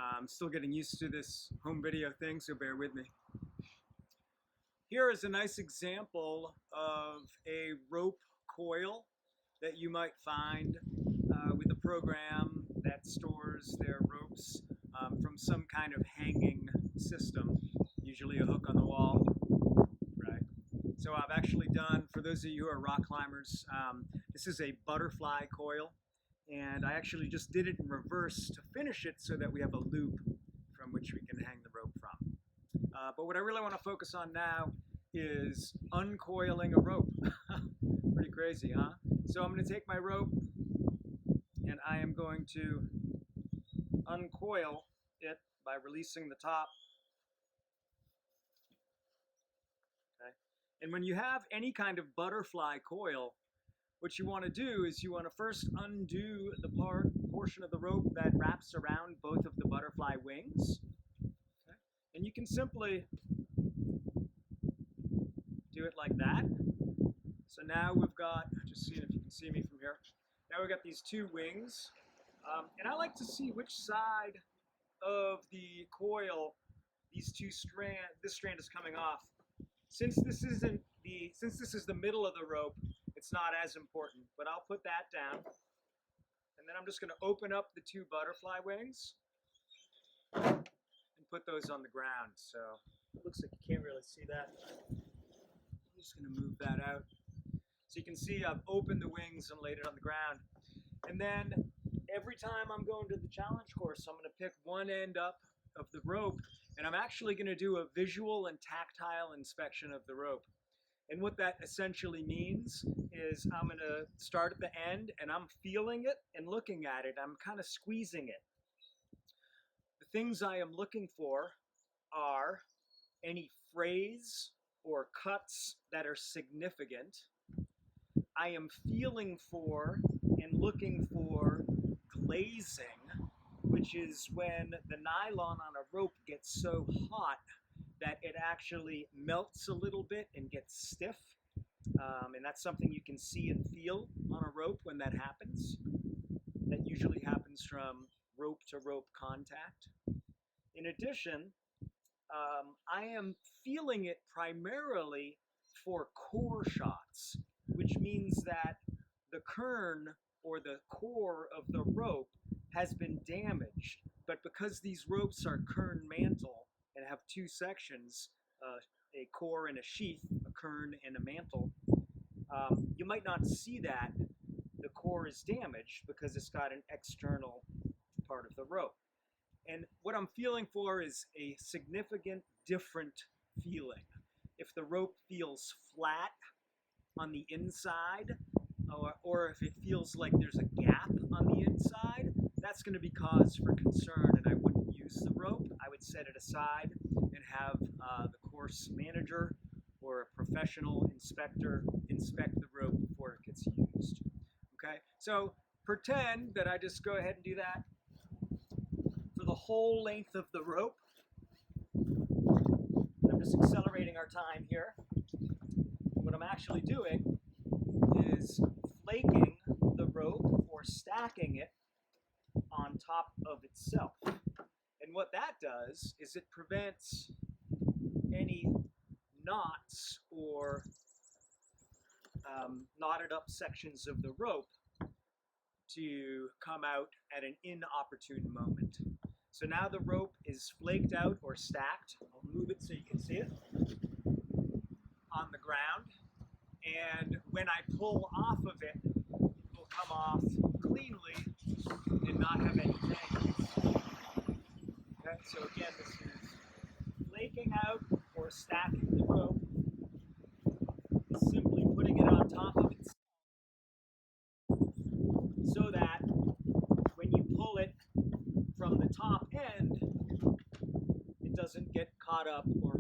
I'm still getting used to this home video thing, so bear with me. Here is a nice example of a rope coil that you might find with a program that stores their ropes from some kind of hanging system, usually a hook on the wall, right? So I've actually done, for those of you who are rock climbers, this is a butterfly coil, and I actually just did it in reverse to finish it so that we have a loop from which we can hang the rope from. But what I really want to focus on now is uncoiling a rope. Pretty crazy, huh? So I'm going to take my rope and I am going to uncoil it by releasing the top. Okay. And when you have any kind of butterfly coil, what you want to do is you want to first undo the portion of the rope that wraps around both of the butterfly wings. Okay. And you can simply do it like that. So now we've got, just seeing if you can see me from here, now we've got these two wings. And I like to see which side of the coil this strand is coming off. Since this is the middle of the rope, it's not as important, but I'll put that down. And then I'm just going to open up the two butterfly wings and put those on the ground. So it looks like you can't really see that. I'm just going to move that out. So you can see I've opened the wings and laid it on the ground. And then every time I'm going to the challenge course, I'm going to pick one end up of the rope, and I'm actually going to do a visual and tactile inspection of the rope. And what that essentially means is I'm going to start at the end and I'm feeling it and looking at it. I'm kind of squeezing it. The things I am looking for are any frays or cuts that are significant. I am feeling for and looking for glazing, which is when the nylon on a rope gets so hot that it actually melts a little bit and gets stiff. And that's something you can see and feel on a rope when that happens. That usually happens from rope to rope contact. In addition, I am feeling it primarily for core shots, which means that the kern or the core of the rope has been damaged. But because these ropes are kern mantle and have two sections, a core and a sheath, a kern and a mantle, you might not see that the core is damaged because it's got an external part of the rope. And what I'm feeling for is a significant different feeling. If the rope feels flat on the inside, or if it feels like there's a gap on the inside, that's going to be cause for concern, and I wouldn't use the rope. I would set it aside and have the course manager or a professional inspector inspect the rope before it gets used. Okay, so pretend that I just go ahead and do that for the whole length of the rope. I'm just accelerating our time here. What I'm actually doing is flaking the rope or stacking it on top of itself. And what that does is it prevents any knots or knotted up sections of the rope to come out at an inopportune moment. So now the rope is flaked out or stacked. I'll move it so you can see it on the ground. And when I pull off of it, it will come off cleanly and not have any tangles. Okay, so again, this is flaking out or stacking the rope. It's simply putting it on top of itself so that when you pull it from the top end, it doesn't get caught up or